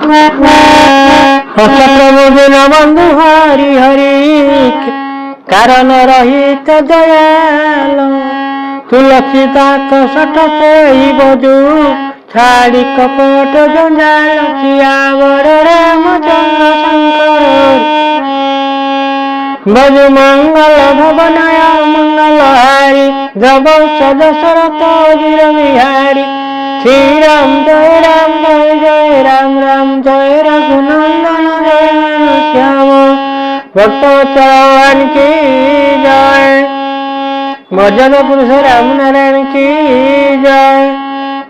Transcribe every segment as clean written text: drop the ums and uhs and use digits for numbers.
हस प्रभु दिन बंधु हरि हरि कारण रहित दयाल तुलसीदास सठ से बजू छाड़ी कपट जंजाल सियावर रामचंद्र शंकर बजू मंगल भवनय मंगल हारी जब सदशरथ वीर बिहारी श्री राम जय राम राम जय रघुनंदन जय श्याम भक्त चौहान की जय मर्यादा पुरुष राम नारायण की जय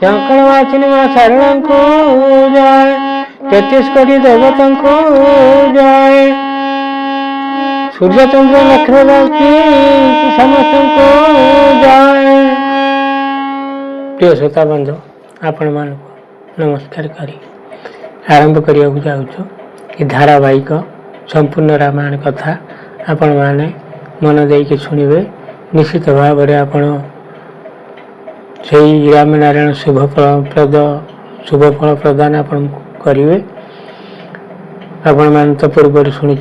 चंकड़वासिनी मां शरण को जय 33 कोटी देवता को जय सूर्य चंद्र नक्षत्र की समस्त को जय। प्रिय श्रोता बंधु आपण मान नमस्कार करी आरंभ करिया जाऊँ कि धारावाहिक संपूर्ण रामायण कथा आपण माने मन देके शुणिबे निश्चित भाव में आपण से रामनारायण शुभ फल प्रदान आपण करेंगे। आपण मान तो पूर्व शुणी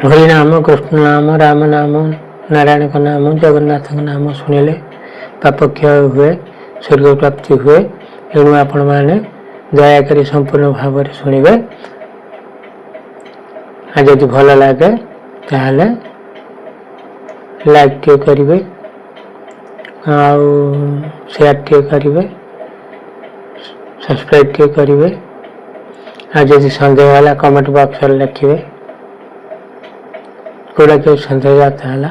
हरि नाम कृष्ण नाम राम नाम नारायण का नाम जगन्नाथ का नाम शुणिले पाप क्षय हुए स्वर्ग प्राप्ति हुए एणु आपण मैंने दयाकोरी संपूर्ण भाव में शुणिबे। जदि भल लगे ताहले लाइक टे करेंगे आउ शेयर टे करेंगे सब्सक्राइब टे करेंगे जदि सन्देह है कमेंट बॉक्स लिखे कौड़ा क्यों सन्देह है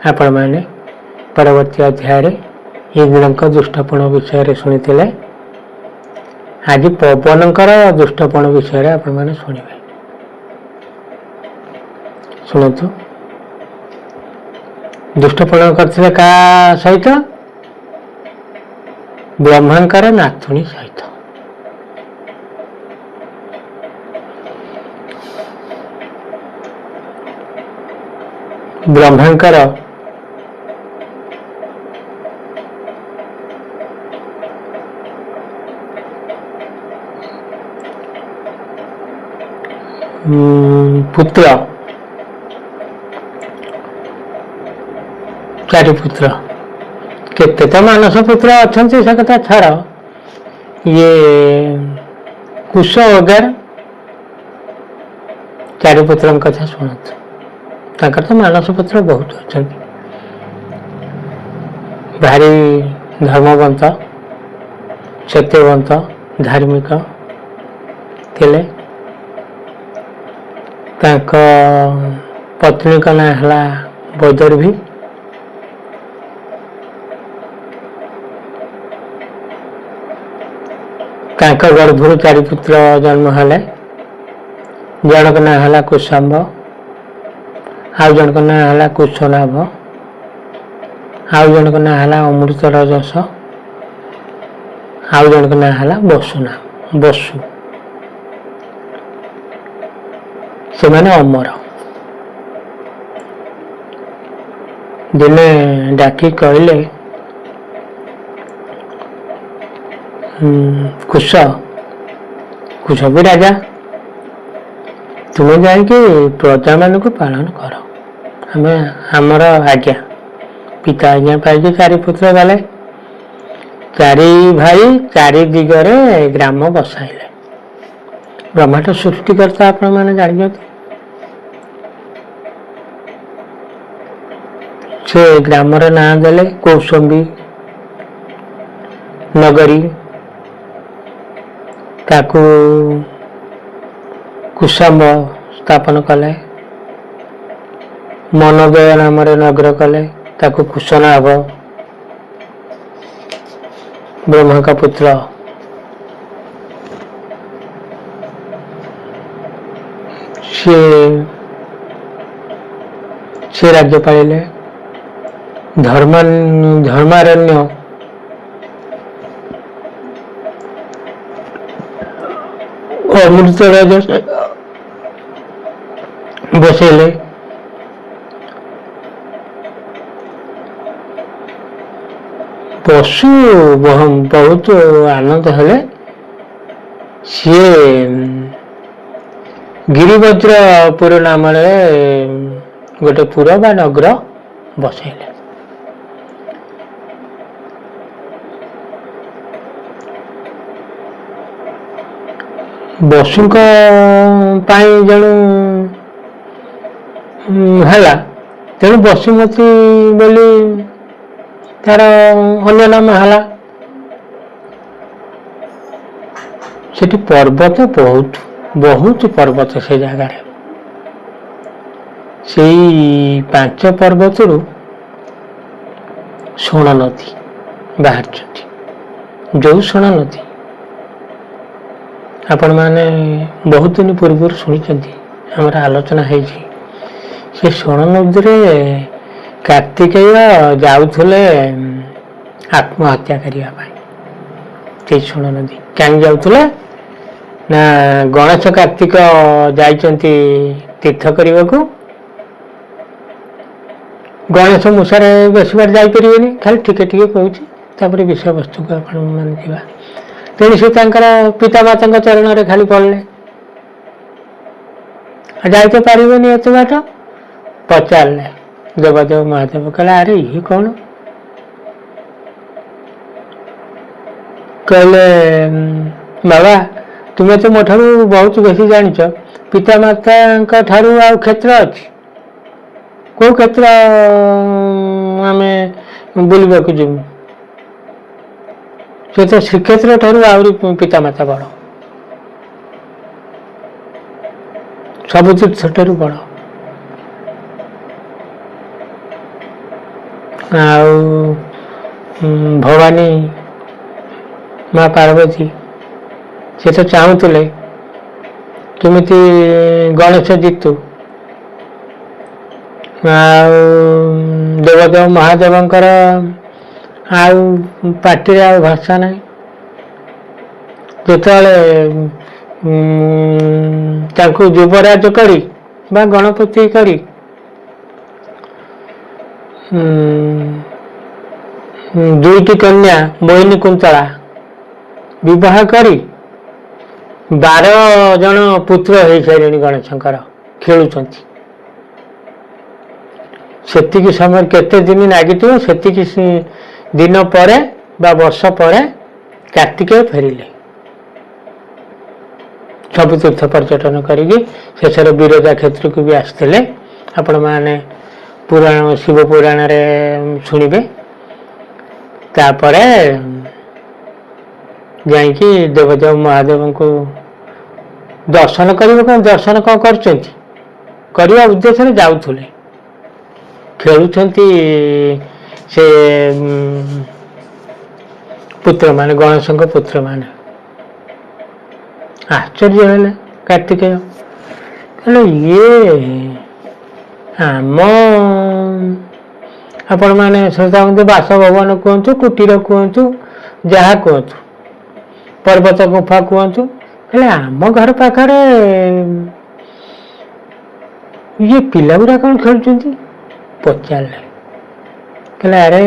आपण मैंने परवर्ती अध्याय इंद्र दुष्टपण विषय शुणी आज पवनकर दुष्टपण विषय आपण मैंने शुणिबे। शुणु दुष्टपण करते का सहित ब्रह्मांकर नाथुणी सहित ब्रह्मांकर पुत्र 4 पुत्र केते तो मानस पुत्र अच्छा से कथा छाड़ ये कुश वगैरह 4 पुत्र कथा शुणु तो मानस पुत्र बहुत अच्छा भारी धर्मवंत सत्यवंत धार्मिक थिले पत्नी का ना है वैदर्भी गर्भर 4 पुत्र जन्म हेले जनक ना है कुशाम्ब आउ जनक ना है कुशनाभ आउ जनक ना है अमृत रजस आउ जनक ना है बसु से माने अमर दिने डाकी कहले कुश भी राजा तुम्हें जाकि प्रजा मान को पालन कर आमर आज्ञा पिता आज्ञा पाई 4 पुत्र गले 4 भाई 4 दिगरे ग्राम बसाइले ब्रह्मांड सृष्टि करता आपण मैंने जान से ग्रामर ना देले कौशंबी नगरी ताकू कुशाम्ब स्थापन कले मनोदय नाम नगर कले ताकू कुशनाभ ब्रह्मा का पुत्र से राज्य पाइले धर्मारण्य अमृत राजा बसेले पशु बहुत आनंद हेले ସିଏ ଗିରିବଜ୍ରପୁର ନାମରେ ଗୋଟେ ପୁର ବା ନଗର ବସେଇଲେ। ବସୁଙ୍କ ପାଇଁ ଜଣୁ ହେଲା, ତେଣୁ ବସୁମତୀ ବୋଲି ତାର ଅନ୍ୟ ନାମ ହେଲା। ସେଠି ପର୍ବତ ବହୁତ ପର୍ବତ ସେ ଜାଗାରେ। ସେଇ 5 ପର୍ବତରୁ ସୋଣ ନଦୀ ବାହାରିଛନ୍ତି। ଯୋଉ ସୋଣ ନଦୀ ଆପଣମାନେ ବହୁତ ଦିନ ପୂର୍ବରୁ ଶୁଣିଛନ୍ତି, ଆମର ଆଲୋଚନା ହେଇଛି। ସେ ସୋଣ ନଦୀରେ କାର୍ତ୍ତିକେୟ ଯାଉଥିଲେ ଆତ୍ମହତ୍ୟା କରିବା ପାଇଁ। ସେଇ ସୋଣ ନଦୀ କାହିଁକି ଯାଉଥିଲେ ନା, ଗଣେଶ କାର୍ତ୍ତିକ ଯାଇଛନ୍ତି ତୀର୍ଥ କରିବାକୁ। ଗଣେଶ ମୂଷାରେ ବେଶୀ ବାଟ ଯାଇପାରିବେନି, ଖାଲି ଟିକେ ଟିକେ କହୁଛି, ତାପରେ ବିଷୟବସ୍ତୁକୁ ଆପଣମାନେ ଯିବା। ତେଣୁ ସେ ତାଙ୍କର ପିତାମାତାଙ୍କ ଚରଣରେ ଖାଲି ପଡ଼ିଲେ। ଯାଇ ତ ପାରିବେନି ଏତେ ବାଟ। ପଚାରିଲେ ଦେବଦେବ ମହାଦେବ, କହିଲେ ଆରେ ଇଏ କ'ଣ? କହିଲେ ବାବା, ତୁମେ ତ ମୋ ଠାରୁ ବହୁତ ବେଶୀ ଜାଣିଛ। ପିତାମାତାଙ୍କ ଠାରୁ ଆଉ କ୍ଷେତ୍ର ଅଛି? କୋଉ କ୍ଷେତ୍ର ଆମେ ବୁଲିବାକୁ ଯିବୁ? ସେ ତ ଶ୍ରୀକ୍ଷେତ୍ର ଠାରୁ ଆହୁରି ପିତାମାତା ବଡ଼, ସବୁ ତୀର୍ଥ ଠାରୁ ବଡ଼। ଆଉ ଭବାନୀ ମା ପାର୍ବତୀ ସେ ତ ଚାହୁଁଥିଲେ କେମିତି ଗଣେଶ ଜିତୁ। ଆଉ ଦେବଦେବ ମହାଦେବଙ୍କର ଆଉ ପାଟିରେ ଆଉ ଭାଷା ନାହିଁ। ଯେତେବେଳେ ତାଙ୍କୁ ଯୁବରାଜ କରି ବା ଗଣପତି କରି ଦୁଇଟି କନ୍ୟା ମୋହିନୀ କୁନ୍ତଳା ବିବାହ କରି 12 ଜଣ ପୁତ୍ର ହେଇସାରିଲେଣି ଗଣେଶଙ୍କର, ଖେଳୁଛନ୍ତି। ସେତିକି ସମୟ କେତେ ଦିନ ଲାଗିଥିବ, ସେତିକି ଦିନ ପରେ ବା ବର୍ଷ ପରେ କାର୍ତ୍ତିକେୟ ଫେରିଲେ। ସବୁ ତୀର୍ଥ ପର୍ଯ୍ୟଟନ କରିକି ଶେଷରେ ବିରଜା କ୍ଷେତ୍ରକୁ ବି ଆସିଥିଲେ। ଆପଣମାନେ ପୁରାଣ, ଶିବ ପୁରାଣରେ ଶୁଣିବେ। ତାପରେ ଯାଇକି ଦେବଦେବ ମହାଦେବଙ୍କୁ ଦର୍ଶନ କରିବେ। କ'ଣ ଦର୍ଶନ କ'ଣ କରୁଛନ୍ତି? କରିବା ଉଦ୍ଦେଶ୍ୟରେ ଯାଉଥିଲେ। ଖେଳୁଛନ୍ତି ସେ ପୁତ୍ରମାନେ, ଗଣେଶଙ୍କ ପୁତ୍ରମାନେ। ଆଶ୍ଚର୍ଯ୍ୟ ହେଲେ କାର୍ତ୍ତିକେୟ, କହିଲେ ଇଏ ଆମ ଆପଣମାନେ ଶ୍ରୋତାବନ୍ଧୁ ବାସଭବନ କୁହନ୍ତୁ, କୁଟୀର କୁହନ୍ତୁ, ଯାହା କୁହନ୍ତୁ, ପର୍ବତ ଗୁମ୍ଫା କୁହନ୍ତୁ, ହେଲେ ଆମ ଘର ପାଖରେ ଇଏ ପିଲାଗୁଡ଼ା କ'ଣ ଖେଳୁଛନ୍ତି? ପଚାରିଲେ। କହିଲେ ଆରେ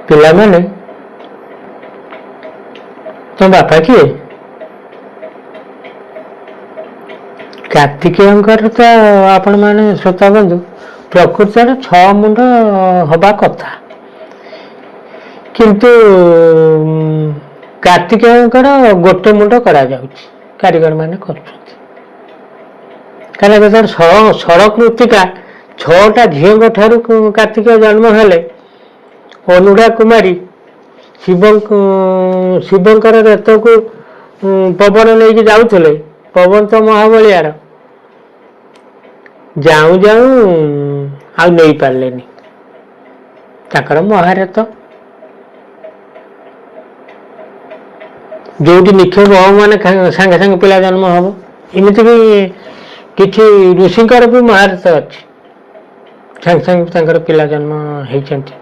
ପିଲାମାନେ ତମ ବାପା କିଏ? କାର୍ତ୍ତିକେୟଙ୍କର ତ ଆପଣମାନେ ଶ୍ରୋତାବନ୍ଧୁ ପ୍ରକୃତରେ 6 ମୁଣ୍ଡ ହବା କଥା, କିନ୍ତୁ କାର୍ତ୍ତିକେୟଙ୍କର 1 ମୁଣ୍ଡ କରାଯାଉଛି, କାରିଗର ମାନେ କରୁଛନ୍ତି। କାରଣ ଯେତେବେଳେ ଷଡ଼କୃତ୍ତିକା 6ଟା ଝିଅଙ୍କ ଠାରୁ କାର୍ତ୍ତିକେୟ ଜନ୍ମ ହେଲେ, ଅନୁଡ଼ା କୁମାରୀ ଶିବଙ୍କର ରଥକୁ ପବନ ନେଇକି ଯାଉଥିଲେ, ପବନ ତ ମହାବଳିଆର, ଯାଉଁ ଯାଉଁ ଆଉ ନେଇପାରିଲେନି, ତାଙ୍କର ମହାରଥ। ଯୋଉଠି ନିକ୍ଷେପ ହବ ମାନେ ସାଙ୍ଗେ ସାଙ୍ଗେ ପିଲା ଜନ୍ମ ହବ। ଏମିତି ବି କିଛି ଋଷିଙ୍କର ବି ମହାରଥ ଅଛି, ସାଙ୍ଗେ ସାଙ୍ଗେ ତାଙ୍କର ପିଲା ଜନ୍ମ ହେଇଛନ୍ତି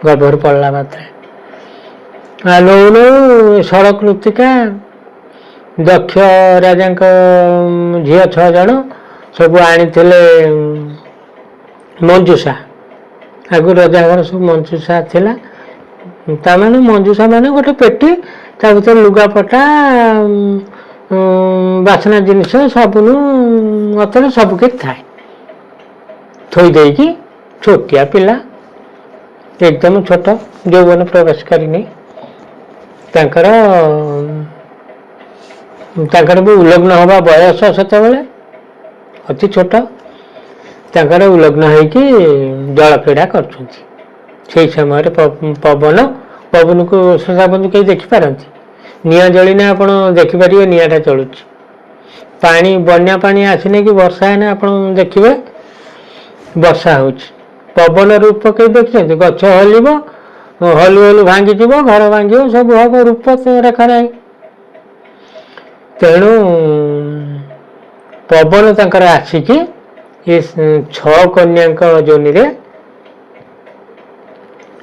ଗର୍ଭରୁ ପଡ଼ିଲା ମାତ୍ରେ। ଷଡ଼କୃତ୍ତିକା ଦକ୍ଷ ରାଜାଙ୍କ ଝିଅ 6 ଜଣ ସବୁ ଆଣିଥିଲେ ମଞ୍ଜୁଷା। ଆଗରୁ ରଜାଙ୍କର ସବୁ ମଞ୍ଜୁଷା ଥିଲା, ତାମାନେ ମଞ୍ଜୁଷା ମାନେ ଗୋଟେ ପେଟି, ତା ଭିତରେ ଲୁଗାପଟା, ବାସନା ଜିନିଷ, ସାବୁନ, ଅତର ସବୁ କିଛି ଥାଏ। ଥୋଇ ଦେଇକି ଛୋଟିଆ ପିଲା, ଏକଦମ ଛୋଟ, ଯୌବନ ପ୍ରବେଶ କରିନି, ତାଙ୍କର ବି ଉଲଗ୍ନ ହେବା ବୟସ ସେତେବେଳେ ଅତି ଛୋଟ। ତାଙ୍କର ଉଲଗ୍ନ ହେଇକି ଜଳ କ୍ରୀଡ଼ା କରୁଛନ୍ତି। ସେଇ ସମୟରେ ପବନକୁ ଶୋଷାବନ୍ଧୁ କେହି ଦେଖିପାରନ୍ତି? ନିଆଁ ଜଳିନେ ଆପଣ ଦେଖିପାରିବେ ନିଆଁଟା ଚଳୁଛି। ପାଣି, ବନ୍ୟା ପାଣି ଆସିନେ କି ବର୍ଷା ହେନେ ଆପଣ ଦେଖିବେ ବର୍ଷା ହେଉଛି। ପବନ ରୂପ କେହି ଦେଖିଛନ୍ତି? ଗଛ ହଲିବ, ହଲୁ ହଲୁ ଭାଙ୍ଗିଯିବ, ଘର ଭାଙ୍ଗିବ, ସବୁ ହବ, ରୂପ ରେଖା ନାହିଁ। ତେଣୁ ପବନ ତାଙ୍କର ଆସିକି ଏ 6 କନ୍ୟାଙ୍କ ଯୋନିରେ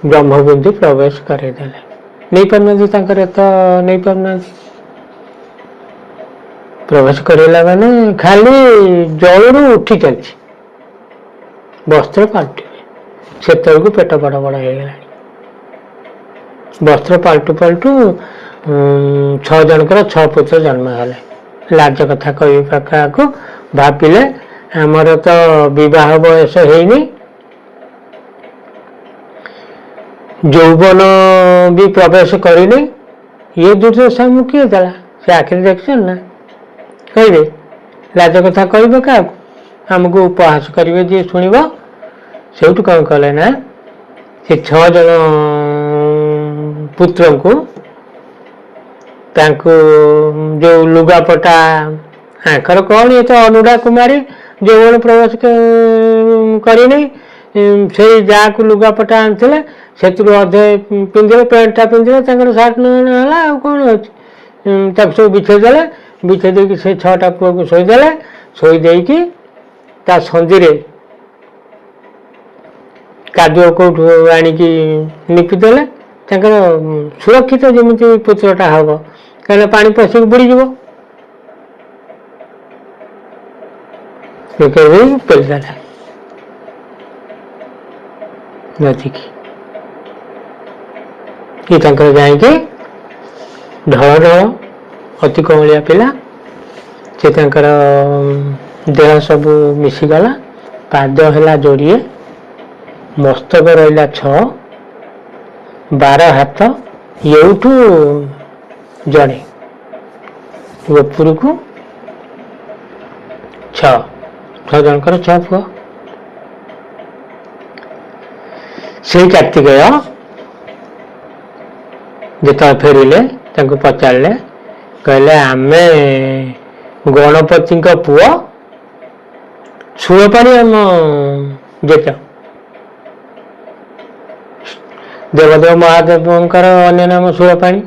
ବ୍ରହ୍ମବିନ୍ଦୁ ପ୍ରବେଶ କରେଇଦେଲେ। ନେଇପାରୁନାହାନ୍ତି, ତାଙ୍କର ତ ନେଇପାରୁନାହାନ୍ତି। ପ୍ରବେଶ କରେଇଲା ମାନେ ଖାଲି ଜଳରୁ ଉଠିଛନ୍ତି, ବସ୍ତ୍ର ପାଲଟିବେ। ସେତେବେଳକୁ ପେଟ ବଡ଼ ବଡ଼ ହେଇଗଲାଣି। ବସ୍ତ୍ର ପାଲଟୁ ପାଲଟୁ 6 ଜଣଙ୍କର 6 ପୁତ୍ର ଜନ୍ମ ହେଲେ। ଲାଜ କଥା କହିବା କାହାକୁ, ଭାବିଲେ ଆମର ତ ବିବାହ ବୟସ ହେଇନି, ଯୌବନ ବି ପ୍ରବେଶ କରିନି, ଇଏ ଦୁର୍ଦ୍ଦଶା ମୁଁ କିଏ ଦେଲା? ସେ ଆଖିରେ ଦେଖିଛନ୍ତି ନା? କହିବେ ଲାଜ କଥା କହିବ କାହାକୁ? ଆମକୁ ଉପହାସ କରିବେ ଯିଏ ଶୁଣିବ। ସେଇଠୁ କ'ଣ କଲେ ନା, ସେ 6 ଜଣ ପୁତ୍ରଙ୍କୁ ତାଙ୍କୁ ଯୋଉ ଲୁଗାପଟା, ଆଙ୍କର କ'ଣ ଏ ତ ଅନୁଡ଼ା କୁମାରୀ, ଯୌବନ ପ୍ରବେଶ କରିନି, ସେଇ ଯାହାକୁ ଲୁଗାପଟା ଆଣିଥିଲେ ସେଥିରୁ ଅଧେ ପିନ୍ଧିଲେ, ପ୍ୟାଣ୍ଟଟା ପିନ୍ଧିଲେ, ତାଙ୍କର ସାର୍ଟ ହେଲା, ଆଉ କ'ଣ ଅଛି? ତାକୁ ସବୁ ବିଛେଇ ଦେଲେ। ବିଛେଇ ଦେଇକି ସେ 6ଟା ପୁଅକୁ ଶୋଇଦେଲେ। ଶୋଇ ଦେଇକି ତା ସନ୍ଧିରେ କାଦୁଅ କୋଉଠୁ ଆଣିକି ନିପିଦେଲେ। ତାଙ୍କର ସୁରକ୍ଷିତ ଯେମିତି ପୁତ୍ରଟା ହବ, କାହିଁକିନା ପାଣି ପଶିକି ବୁଡ଼ିଯିବ। ପେଲିଦେଲେ ନଦୀକି। କି ତାଙ୍କର ଯାଇକି ଢଳ ଢଳ ଅତି କଅଁଳିଆ ପିଲା, ସେ ତାଙ୍କର ଦେହ ସବୁ ମିଶିଗଲା। ପାଦ ହେଲା ଯୋଡ଼ିଏ, ମସ୍ତକ ରହିଲା 6, 12 ହାତ, ଏଉଠୁ ଜଣେ, ଉପରକୁ 6 ଜଣଙ୍କର 6 ପୁଅ। ସେଇ କାର୍ତ୍ତିକେୟ ଯେତେବେଳେ ଫେରିଲେ ତାଙ୍କୁ ପଚାରିଲେ, କହିଲେ ଆମେ ଗଣପତିଙ୍କ ପୁଅ, ସୁରପାଣି ଆମ ଜେଜ। ଦେବଦେବ ମହାଦେବଙ୍କର ଅନ୍ୟ ନାମ ସୁରପାଣି,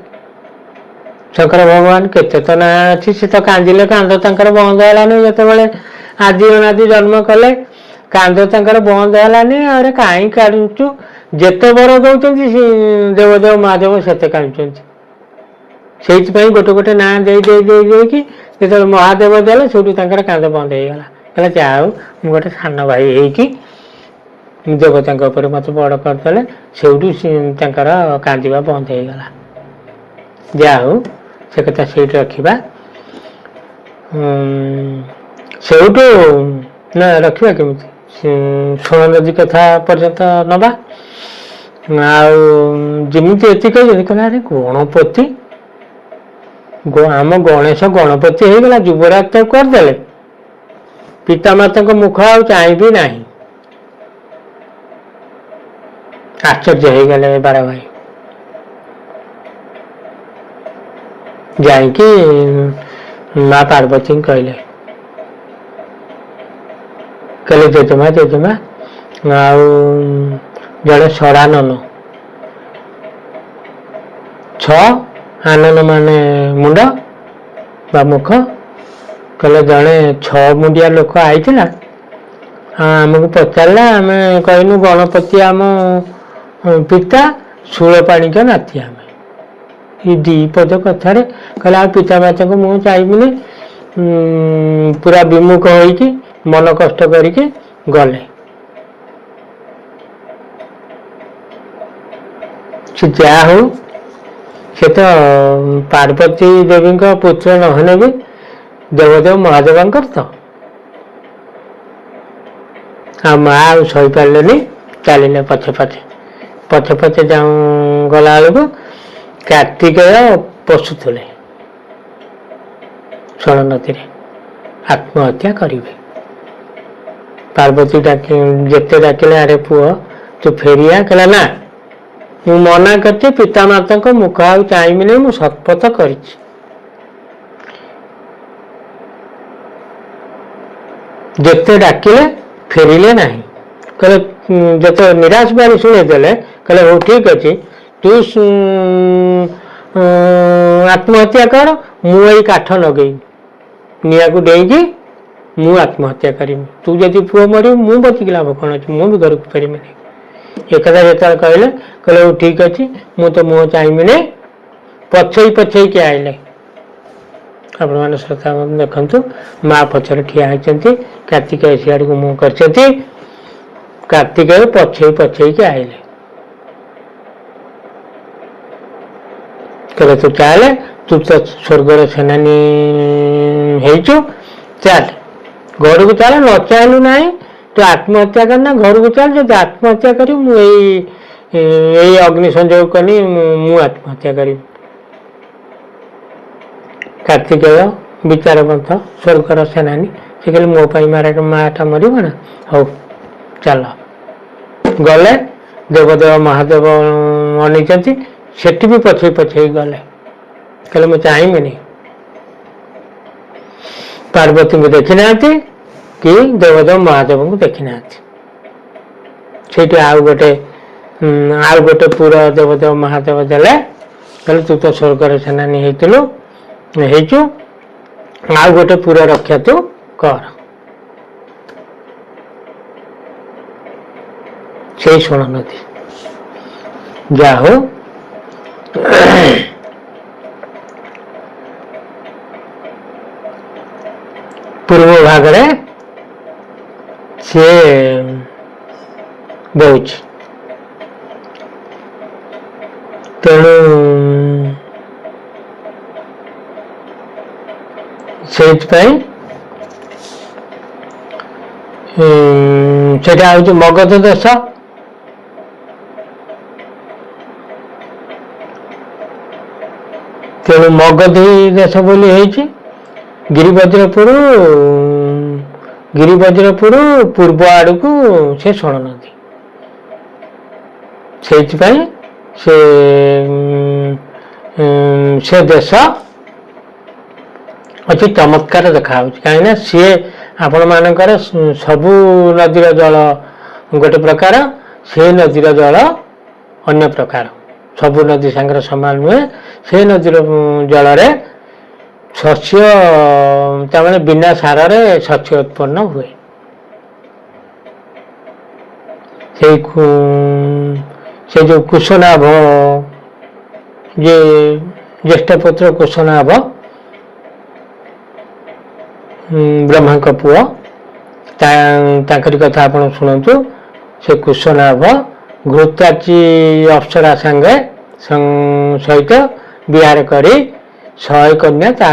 ଶଙ୍କର ଭଗବାନ, କେତେ ତ ନାଁ ଅଛି। ସେ ତ କାନ୍ଦିଲେ କାନ୍ଦ ତାଙ୍କର ବନ୍ଦ ହେଲାନି। ଯେତେବେଳେ ଆଦି ଅନାଦି ଜନ୍ମ କଲେ, କାନ୍ଦ ତାଙ୍କର ବନ୍ଦ ହେଲାନି। ଆରେ କାହିଁ କାନ୍ଦୁଛୁ? ଯେତେ ବର ଦଉଛନ୍ତି ଦେବଦେବ ମହାଦେବ ସେତେ କାନ୍ଦୁଛନ୍ତି। ସେଇଥିପାଇଁ ଗୋଟେ ଗୋଟେ ନାଁ ଦେଇକି ଯେତେବେଳେ ମହାଦେବ ଦେଲେ, ସେଇଠୁ ତାଙ୍କର କାନ୍ଦ ବନ୍ଦ ହେଇଗଲା। କହିଲେ ଯାହା ହଉ, ମୁଁ ଗୋଟେ ସାନ ଭାଇ ହେଇକି ଦେବତାଙ୍କ ଉପରେ ମତେ ବଡ଼ କରିଦେଲେ। ସେଇଠୁ ତାଙ୍କର କାନ୍ଦିବା ବନ୍ଦ ହେଇଗଲା। ଯାହା ହଉ, ସେ କଥା ସେଇଠି ରଖିବା। ସେଇଠୁ ନା ରଖିବା କେମିତି, ସ୍ୱର୍ଣ୍ଣ ନଦୀ କଥା ପର୍ଯ୍ୟନ୍ତ ନବା। ଆଉ ଯେମିତି ଏତିକି କହିଛନ୍ତି, କହିଲେ ଆରେ ଗଣପତି, ଆମ ଗଣେଶ ଗଣପତି ହେଇଗଲା, ଯୁବରାଜ ତ କରିଦେଲେ, ପିତାମାତାଙ୍କ ମୁଖ ଆଉ ଚାହିଁବି ନାହିଁ। ଆଶ୍ଚର୍ଯ୍ୟ ହେଇଗଲେ 12 ଭାଇ। ଯାଇକି ମା ପାର୍ବତୀଙ୍କୁ କହିଲେ ଜେଜେମା ଆଉ ଜଣେ ଷଡ଼ାନନ, 6 ଆନନ ମାନେ ମୁଣ୍ଡ ବା ମୁଖ, କହିଲେ ଜଣେ 6 ମୁଣ୍ଡିଆ ଲୋକ ଆଇଥିଲା, ଆମକୁ ପଚାରିଲା, ଆମେ କହିଲୁ ଗଣପତି ଆମ ପିତା, ସୁରପାଣିଙ୍କ ନାତି ଆମେ। ଏ 2 ପଦ କଥାରେ କହିଲେ ଆଉ ପିତାମାତାଙ୍କୁ ମୁଁ ଚାହିଁବିନି। ପୁରା ବିମୁଖ ହୋଇକି ମନ କଷ୍ଟ କରିକି ଗଲେ। ସେ ଯାହା ହଉ ସେ ତ ପାର୍ବତୀ ଦେବୀଙ୍କ ପୁତ୍ର ନହେଲେ ବି ଦେବଦେବ ମହାଦେବଙ୍କର ତ। ଆଉ ମା ଆଉ ସହିପାରିଲେନି, ଚାଲିଲେ ପଛେ ପଛେ ଯାଉ ଗଲା ବେଳକୁ କାର୍ତ୍ତିକେୟ ପଶୁଥିଲେ ସ୍ୱର୍ଣ୍ଣ ନଦୀରେ, ଆତ୍ମହତ୍ୟା କରିବେ। ପାର୍ବତୀ ଯେତେ ଡାକିଲେ ଆରେ ପୁଅ ତୁ ଫେରିଆ, କହିଲା ନା ମୁଁ ମନା କରିଛି, ପିତାମାତାଙ୍କ ମୁଖ ଆଉ ଚାହିଁବିନି, ମୁଁ ଶପଥ କରିଛି। ଯେତେ ଡାକିଲେ ଫେରିଲେ ନାହିଁ। କହିଲେ ଯେତେ ନିରାଶ ବାଣୀ ଶୁଣେଇଦେଲେ, କହିଲେ ହଉ ଠିକ ଅଛି, ତୁ ଆତ୍ମହତ୍ୟା କର, ମୁଁ ଏଇ କାଠ ଲଗେଇବି, ନିଆଁକୁ ଡେଇଁକି ମୁଁ ଆତ୍ମହତ୍ୟା କରିବି। ତୁ ଯଦି ପୁଅ ମରିବୁ ମୁଁ ବଞ୍ଚିକି ଲାଭ କ'ଣ ଅଛି, ମୁଁ ବି ଘରକୁ ଫେରିବିନି। ଏକଥା ଯେତେବେଳେ କହିଲେ, କହିଲେ ହଉ ଠିକ ଅଛି, ମୁଁ ତ ମୁହଁ ଚାହିଁବିନି। ପଛେଇକି ଆଇଲେ। ଆପଣମାନେ ଶ୍ରୋତା ଦେଖନ୍ତୁ, ମା ପଛରେ ଠିଆ ହେଇଛନ୍ତି, କାର୍ତ୍ତିକେୟ ସିଆଡକୁ ମୁହଁ କରିଛନ୍ତି, କାର୍ତ୍ତିକେୟ ପଛେଇକି ଆଇଲେ। କହିଲେ ତୁ ଚାଲେ, ତୁ ତ ସ୍ୱର୍ଗର ସେନାନୀ ହେଇଛୁ, ଚାଲ ଘରକୁ ଚାଲ, ନ ଚାହିଁଲୁ ନାହିଁ, ତୁ ଆତ୍ମହତ୍ୟା କରନା, ଘରକୁ ଚାଲ, ଯଦି ଆତ୍ମହତ୍ୟା କରିବୁ ମୁଁ ଏଇ ଅଗ୍ନି ସଂଯୋଗ କଲି, ମୁଁ ଆତ୍ମହତ୍ୟା କରିବି। କାର୍ତ୍ତିକେୟ ବିଚାରବନ୍ଧ, ସ୍ୱର୍ଗର ସେନାନୀ, ସେ କହିଲେ ମୋ ପାଇଁ ମାଟା ମରିବ ନା, ହଉ ଚାଲ। ଗଲେ, ଦେବଦେବ ମହାଦେବ ଅନେଇଛନ୍ତି, ସେଠି ବି ପଛେଇ ଗଲେ, କହିଲେ ମୁଁ ଚାହିଁବିନି। ପାର୍ବତୀଙ୍କୁ ଦେଖିନାହାନ୍ତି କି ଦେବଦେବ ମହାଦେବଙ୍କୁ ଦେଖିନାହାନ୍ତି। ସେଇଠି ଆଉ ଗୋଟେ ପୁର ଦେବଦେବ ମହାଦେବ ଦେଲେ, କହିଲେ ତୁ ତ ସ୍ୱର୍ଗର ସେନାନୀ ହେଇଛୁ, ଆଉ ଗୋଟେ ପୁର ରକ୍ଷା ତୁ କର। ସେଇ ସ୍ୱର୍ଣ୍ଣ ନଦୀ। ଯାହା ହଉ ପୂର୍ବ ଭାଗରେ ସିଏ ବହୁଛି, ତେଣୁ ସେଇଥିପାଇଁ ସେଟା ହଉଛି ମଗଧ ଦେଶ। ତେଣୁ ମଗଧୀ ଦେଶ ବୋଲି ହେଇଛି। ଗିରିବଜ୍ରପୁର ପୂର୍ବ ଆଡକୁ ସେ ସ୍ୱର୍ଣ୍ଣ ନଦୀ। ସେଇଥିପାଇଁ ସେ ଦେଶ ଅତି ଚମତ୍କାର ଦେଖାଯାଉଛି, କାହିଁକିନା ସିଏ ଆପଣମାନଙ୍କର ସବୁ ନଦୀର ଜଳ ଗୋଟେ ପ୍ରକାର, ସେ ନଦୀର ଜଳ ଅନ୍ୟ ପ୍ରକାର। ସବୁ ନଦୀ ସାଙ୍ଗରେ ସମାନ ନୁହେଁ। ସେ ନଦୀର ଜଳରେ ଶସ୍ୟ, ତାମାନେ ବିନା ସାରରେ ଶସ୍ୟ ଉତ୍ପନ୍ନ ହୁଏ। ସେ ଯୋଉ କୁଶନାଭ, ଯେ ଜ୍ୟେଷ୍ଠ ପୁତ୍ର କୁଶନାଭ, ବ୍ରହ୍ମାଙ୍କ ପୁଅ, ତାଙ୍କରି କଥା ଆପଣ ଶୁଣନ୍ତୁ। ସେ କୁଶନାଭ ଘୃତାଚୀ ଅପ୍ସରା ସହିତ ବିହାର କରି 100 କନ୍ୟା ତା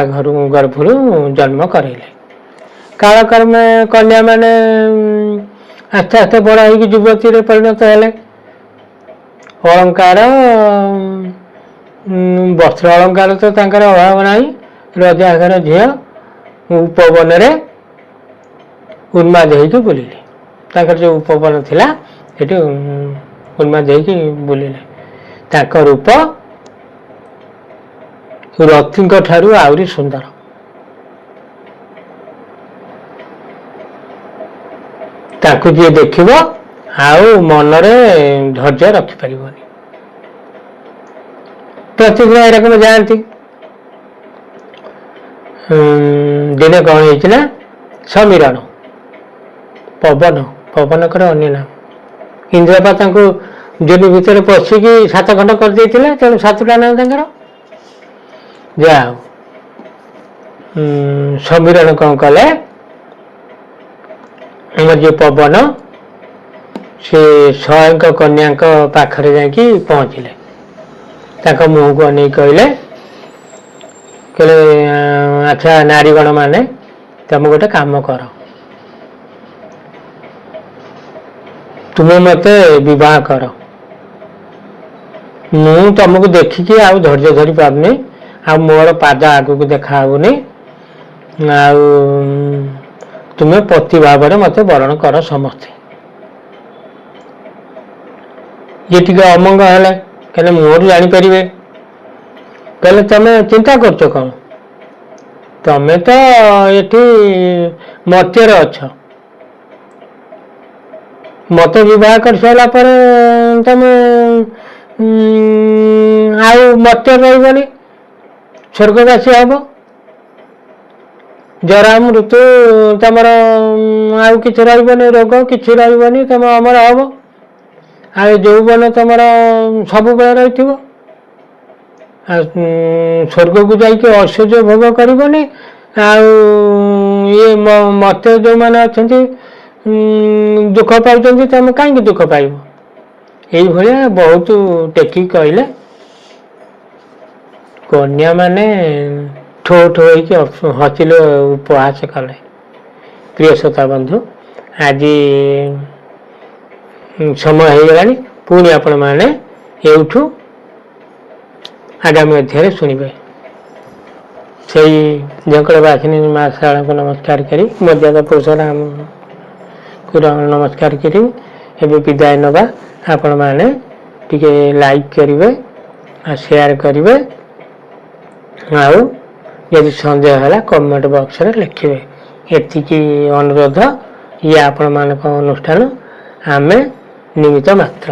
ଗର୍ଭରୁ ଜନ୍ମ କରାଇଲେ। କାଳକ୍ରମେ କନ୍ୟା ମାନେ ଆସ୍ତେ ଆସ୍ତେ ବଡ଼ ହେଇକି ଯୁବତୀରେ ପରିଣତ ହେଲେ। ଅଳଙ୍କାର, ବସ୍ତ୍ର ଅଳଙ୍କାର ତ ତାଙ୍କର ଅଭାବ ନାହିଁ। ରଜାଘର ଝିଅ ଉପବନରେ ଉନ୍ମାଦ ହେଇକି ବୁଲିଲେ। ତାଙ୍କର ଯେଉଁ ଉପବନ ଥିଲା ସେଠି ଉନ୍ମାଦ ହେଇକି ବୁଲିଲେ। ତାଙ୍କ ରୂପ ରତିଙ୍କ ଠାରୁ ଆହୁରି ସୁନ୍ଦର। ତାକୁ ଯିଏ ଦେଖିବ ଆଉ ମନରେ ଧୈର୍ଯ୍ୟ ରଖିପାରିବନି। ପ୍ରତିଦିନ ଏରକମ ଯାଆନ୍ତି। ଦିନେ କ'ଣ ହେଇଛି ନା, ସମୀରଣ, ପବନଙ୍କର ଅନ୍ୟ ନାମ। ଇନ୍ଦ୍ରପା ତାଙ୍କୁ ଯୋନି ଭିତରେ ପଶିକି 7 ଖଣ୍ଡ କରିଦେଇଥିଲେ, ତେଣୁ 7ଟା ନାମ ତାଙ୍କର। ଯାହା ହଉ ସମୀରଣ କ'ଣ କଲେ, ଆମର ଯିଏ ପବନ, ସେ 100 କନ୍ୟାଙ୍କ ପାଖରେ ଯାଇକି ପହଞ୍ଚିଲେ। ତାଙ୍କ ମୁହଁକୁ ଅନେଇ କହିଲେ ଆଚ୍ଛା ନାରୀଗଣ ମାନେ ତମେ ଗୋଟେ କାମ କର, ତୁମେ ମତେ ବିବାହ କର। ମୁଁ ତମକୁ ଦେଖିକି ଆଉ ଧୈର୍ଯ୍ୟ ଧରି ପାରୁନି, ଆଉ ମୋର ପାଦ ଆଗକୁ ଦେଖା ହଉନି, ଆଉ ତୁମେ ପତି ଭାବରେ ମତେ ବରଣ କର ସମସ୍ତେ। ଇଏ ଟିକେ ଅମଙ୍ଗ ହେଲେ, କହିଲେ ମୁହଁରୁ ଜାଣିପାରିବେ। କହିଲେ ତମେ ଚିନ୍ତା କରୁଛ କଣ? ତମେ ତ ଏଠି ମର୍ତ୍ତ୍ୟରେ ଅଛ, ମତେ ବିବାହ କରିସାରିଲା ପରେ ତମେ ଆଉ ମର୍ତ୍ତ୍ୟରେ ରହିବନି, ସ୍ୱର୍ଗବାସୀ ହବ। ଜରା ମୃତ୍ୟୁ ତମର ଆଉ କିଛି ରହିବନି, ରୋଗ କିଛି ରହିବନି, ତମେ ଅମର ହବ। ଆଉ ଯୌବନ ତମର ସବୁବେଳେ ରହିଥିବ। ଆଉ ସ୍ୱର୍ଗକୁ ଯାଇକି ଐଶ୍ୱର୍ଯ୍ୟ ଭୋଗ କରିବନି। ଆଉ ଇଏ ମତେ ଯେଉଁମାନେ ଅଛନ୍ତି ଦୁଃଖ ପାଉଛନ୍ତି, ତମେ କାହିଁକି ଦୁଃଖ ପାଇବ? ଏଇଭଳିଆ ବହୁତ ଟେକି କହିଲେ। କନ୍ୟା ମାନେ ଠୋ ଠୋ ହେଇକି ହସିଲେ, ଉପହାସ କଲେ। ପ୍ରିୟ ଶ୍ରୋତା ବନ୍ଧୁ, ଆଜି ସମୟ ହେଇଗଲାଣି। ପୁଣି ଆପଣମାନେ ଏଇଠୁ ଆଗାମୀ ଅଧ୍ୟାୟରେ ଶୁଣିବେ। ସେଇ ଝଙ୍କଡ଼ ବାସିନୀ ମା ଶାରଳାଙ୍କୁ ନମସ୍କାର କରି, ମର୍ଯ୍ୟାଦା ପୁରୁଷୋତ୍ତମଙ୍କୁ ନମସ୍କାର କରି ଏବେ ବିଦାୟ ନେବା। ଆପଣମାନେ ଟିକେ ଲାଇକ୍ କରିବେ ଆଉ ସେୟାର କରିବେ, ଆଉ ଯଦି ସନ୍ଦେହ ହେଲା କମେଣ୍ଟ ବକ୍ସରେ ଲେଖିବେ। ଏତିକି ଅନୁରୋଧ। ଇଏ ଆପଣମାନଙ୍କ ଅନୁଷ୍ଠାନ, ଆମେ ନିମିତ୍ତ ମାତ୍ର।